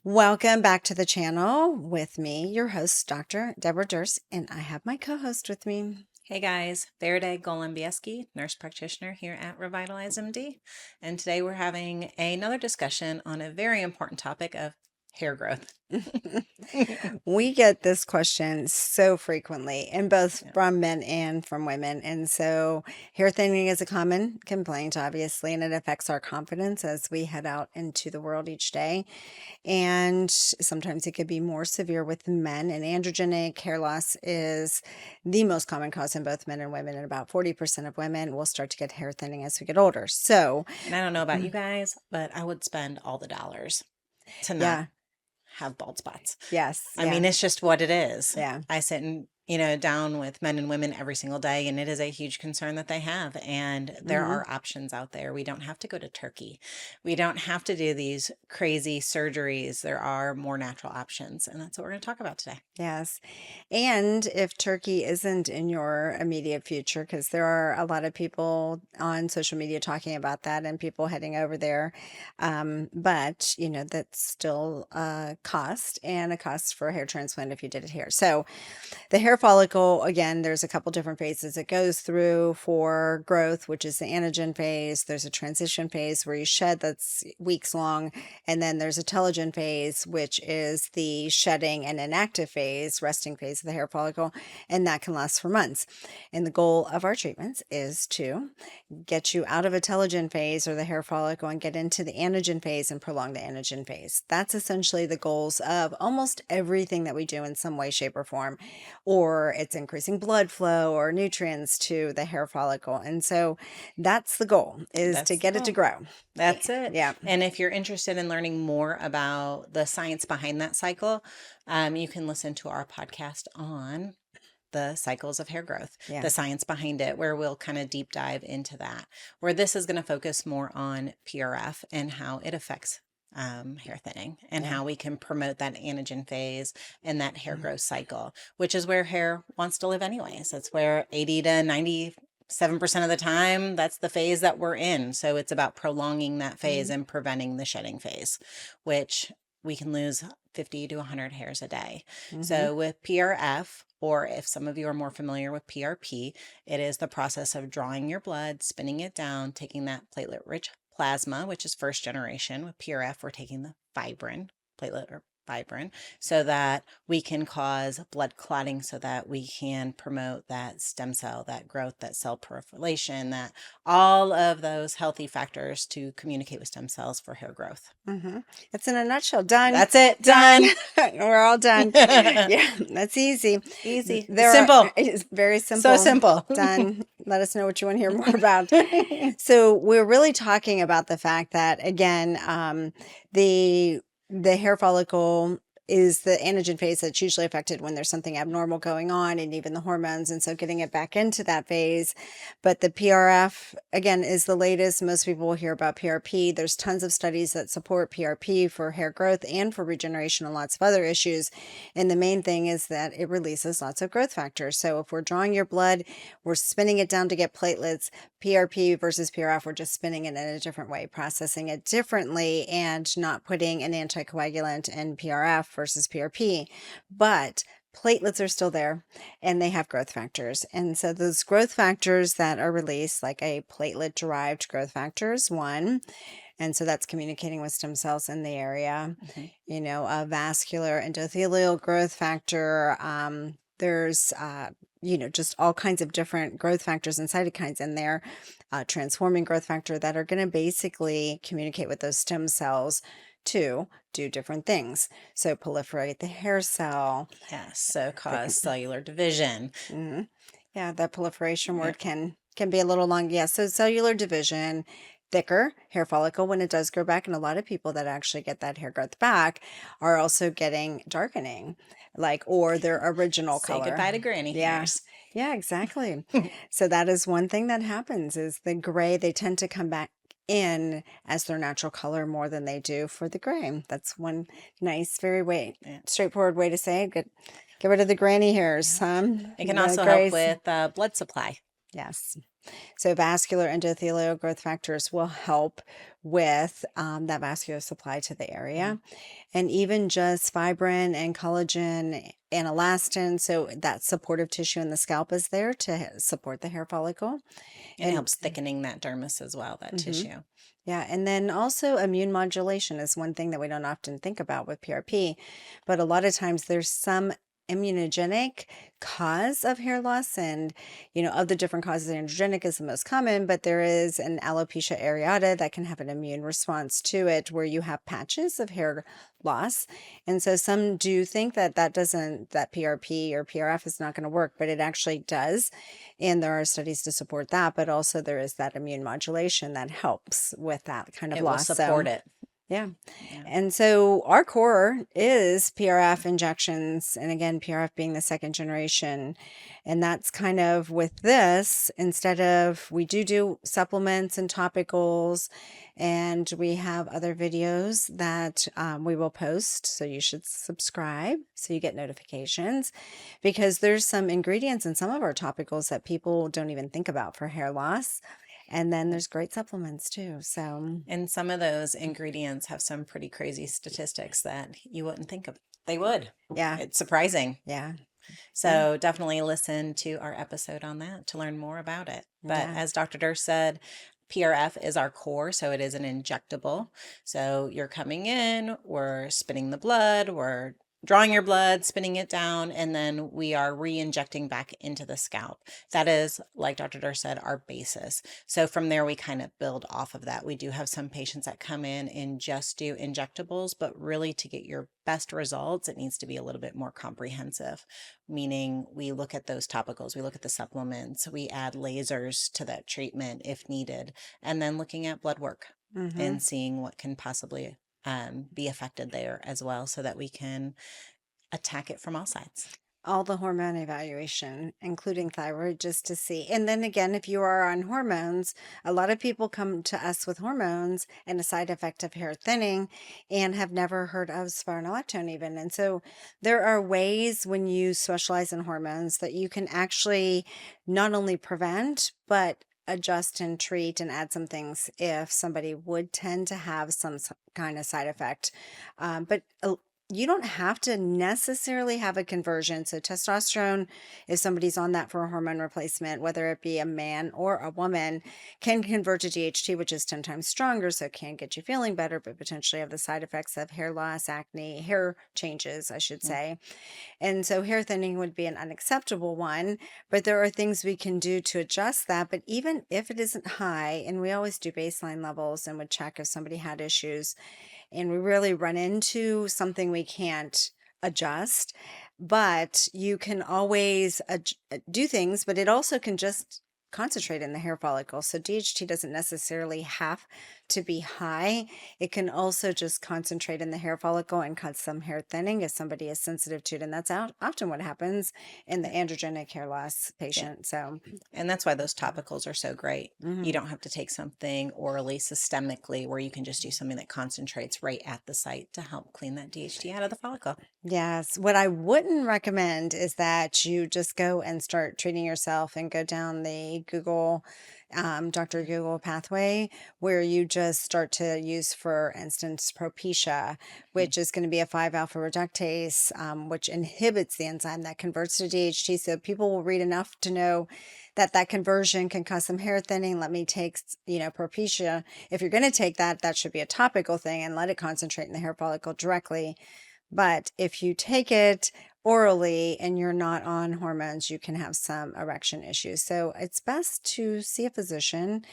Welcome back to the channel with me, your host, Dr. Debra Durst, and I have my co-host with me. Hey guys, Farideh Golembiewski, nurse practitioner here at RevitalyzeMD, and today we're having another discussion on a very important topic of hair growth. We get this question so frequently, and both Yeah. from men and from women. And so hair thinning is a common complaint, obviously, and it affects our confidence as we head out into the world each day. And sometimes it could be more severe with men. And androgenic hair loss is the most common cause in both men and women. And about 40% of women will start to get hair thinning as we get older. So, And I don't know about you guys, but I would spend all the dollars to not yeah, have bald spots. yes, I mean, it's just what it is. yeah. I sit down with men and women every single day, and it is a huge concern that they have. And there Mhm. are options out there. We don't have to go to Turkey. We don't have to do these crazy surgeries. There are more natural options, and that's what we're going to talk about today. Yes. And if Turkey isn't in your immediate future, because there are a lot of people on social media talking about that and people heading over there. But, that's still a cost and a cost for a hair transplant if you did it here. So the hair follicle, again, there's a couple different phases it goes through for growth, which is the anagen phase. There's a transition phase where you shed that's weeks long. And then there's a telogen phase, which is the shedding and inactive phase, resting phase of the hair follicle. And that can last for months. And the goal of our treatments is to get you out of a telogen phase or the hair follicle and get into the anagen phase and prolong the anagen phase. That's essentially the goals of almost everything that we do in some way, shape, or form. Or it's increasing blood flow or nutrients to the hair follicle. And so that's the goal, is to get it to grow. That's it. Yeah. And if you're interested in learning more about the science behind that cycle, you can listen to our podcast on the cycles of hair growth, Yeah. the science behind it, where we'll kind of deep dive into that, where this is going to focus more on PRF and how it affects hair thinning and Yeah. how we can promote that anagen phase and that hair growth cycle, which is where hair wants to live anyways. That's where 80 to 97% of the time, that's the phase that we're in. So it's about prolonging that phase and preventing the shedding phase, which we can lose 50 to 100 hairs a day. So with PRF, or if some of you are more familiar with PRP, it is the process of drawing your blood, spinning it down, taking that platelet-rich plasma, which is first generation. With PRF, we're taking the fibrin, platelet or fibrin, so that we can cause blood clotting, so that we can promote that stem cell, that growth, that cell proliferation, that all of those healthy factors to communicate with stem cells for hair growth. It's in a nutshell. Done. That's it. Done. We're all done. Yeah, that's easy. Easy. Simple. Simple. It's very simple. So simple. Done. Let us know what you want to hear more about. So we're really talking about the fact that, again, the hair follicle is the anagen phase that's usually affected when there's something abnormal going on, and even the hormones. And so getting it back into that phase. But the PRF, again, is the latest. Most people will hear about PRP. There's tons of studies that support PRP for hair growth and for regeneration and lots of other issues. And the main thing is that it releases lots of growth factors. So if we're drawing your blood, we're spinning it down to get platelets. PRP versus PRF, we're just spinning it in a different way, processing it differently, and not putting an anticoagulant in PRF versus PRP. But platelets are still there, and they have growth factors. And so those growth factors that are released, like a platelet-derived growth factor is one. And so that's communicating with stem cells in the area. A vascular endothelial growth factor. There's just all kinds of different growth factors and cytokines in there, transforming growth factor, that are going to basically communicate with those stem cells to do different things. So proliferate the hair cell. Yes. So cause cellular division. Yeah, that proliferation word can be a little long. Yeah. So cellular division, thicker hair follicle when it does grow back. And a lot of people that actually get that hair growth back are also getting darkening, or their original Say color. goodbye to granny hairs. Yeah, exactly. So that is one thing that happens, is the gray, they tend to come back in as their natural color more than they do for the gray. That's one nice, very straightforward way to say it. Get rid of the granny hairs. It can also help with blood supply. Yes. So vascular endothelial growth factors will help with that vascular supply to the area. And even just fibrin and collagen and elastin. So that supportive tissue in the scalp is there to support the hair follicle. And it helps thickening that dermis as well, that Mhm. tissue. Yeah, and then also immune modulation is one thing that we don't often think about with PRP, but a lot of times there's some immunogenic cause of hair loss, and of the different causes, androgenic is the most common, but there is an alopecia areata that can have an immune response to it where you have patches of hair loss. And so some do think that that PRP or PRF is not going to work, but it actually does. And there are studies to support that, but also there is that immune modulation that helps with that kind of It will loss. support it. Yeah. Yeah. And so our core is PRF injections. And again, PRF being the second generation. And that's kind of with this, instead of, we do supplements and topicals, and we have other videos that we will post. So you should subscribe so you get notifications, because there's some ingredients in some of our topicals that people don't even think about for hair loss. And then there's great supplements too. So, And some of those ingredients have some pretty crazy statistics that you wouldn't think of. They would. yeah, It's surprising. yeah, So definitely listen to our episode on that to learn more about it. But yeah. as Dr. Durst said, PRF is our core, so it is an injectable. So you're coming in, we're spinning the blood, we're drawing your blood, spinning it down, and then we are re-injecting back into the scalp. That is, like Dr. Durst said, our basis. So from there, we kind of build off of that. We do have some patients that come in and just do injectables, but really to get your best results, it needs to be a little bit more comprehensive, meaning we look at those topicals, we look at the supplements, we add lasers to that treatment if needed, and then looking at blood work Mm-hmm. and seeing what can possibly be affected there as well, so that we can attack it from all sides. All the hormone evaluation, including thyroid, just to see. And then again, if you are on hormones, a lot of people come to us with hormones and a side effect of hair thinning and have never heard of spironolactone even. And so there are ways when you specialize in hormones that you can actually not only prevent, but adjust and treat and add some things if somebody would tend to have some kind of side effect. But you don't have to necessarily have a conversion. So testosterone, if somebody's on that for a hormone replacement, whether it be a man or a woman, can convert to DHT, which is 10 times stronger. So it can get you feeling better, but potentially have the side effects of hair loss, acne, hair changes, I should say. And so hair thinning would be an unacceptable one, but there are things we can do to adjust that. But even if it isn't high, and we always do baseline levels and would check if somebody had issues, and we really run into something we can't adjust, but you can always do things, but it also can just concentrate in the hair follicle. So DHT doesn't necessarily have to be high. It can also just concentrate in the hair follicle and cause some hair thinning if somebody is sensitive to it. And that's often what happens in the androgenic hair loss patient. So, And that's why those topicals are so great. mhm. You don't have to take something orally, systemically, where you can just do something that concentrates right at the site to help clean that DHT out of the follicle. Yes. What I wouldn't recommend is that you just go and start treating yourself and go down the Google, Dr. Google pathway, where you just start to use, for instance, Propecia, which is going to be a 5-alpha reductase, which inhibits the enzyme that converts to DHT. So people will read enough to know that that conversion can cause some hair thinning. Let me take, Propecia. If you're going to take that, that should be a topical thing and let it concentrate in the hair follicle directly. But if you take it orally and you're not on hormones, you can have some erection issues. So it's best to see a physician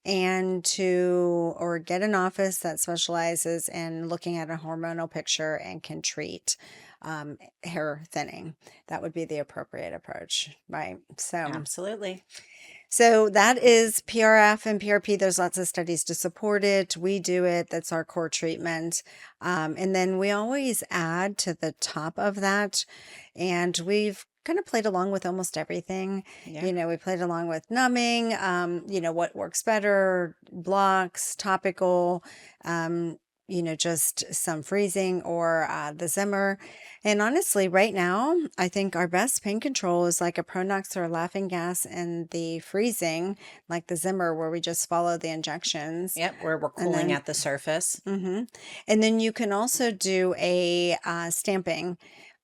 or get an office that specializes in looking at a hormonal picture and can treat hair thinning. That would be the appropriate approach, right? Absolutely. So that is PRF and PRP. There's lots of studies to support it. We do it. That's our core treatment. And then we always add to the top of that. And we've kind of played along with almost everything. Yeah. We played along with numbing, what works better, blocks, topical, just some freezing or the Zimmer. And honestly, right now, I think our best pain control is like a Pronox or a laughing gas, and the freezing, like the Zimmer, where we just follow the injections. Yep, where we're And cooling then, at the surface. and then you can also do a stamping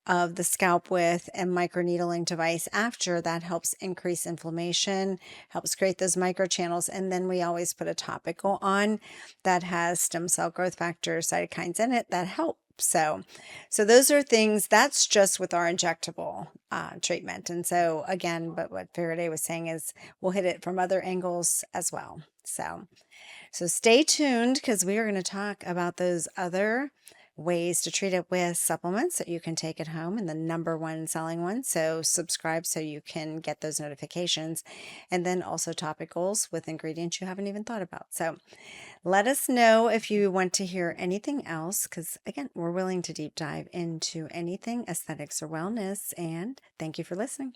of the scalp with a microneedling device after. That helps increase inflammation, helps create those microchannels. And then we always put a topical on that has stem cell growth factors, cytokines in it that help. So those are things that's just with our injectable treatment. And so again, but what Farideh was saying is we'll hit it from other angles as well. So stay tuned, because we are going to talk about those other ways to treat it with supplements that you can take at home, and the number one selling one. So subscribe so you can get those notifications, and then also topicals with ingredients you haven't even thought about. So let us know if you want to hear anything else, because again, we're willing to deep dive into anything aesthetics or wellness. And thank you for listening.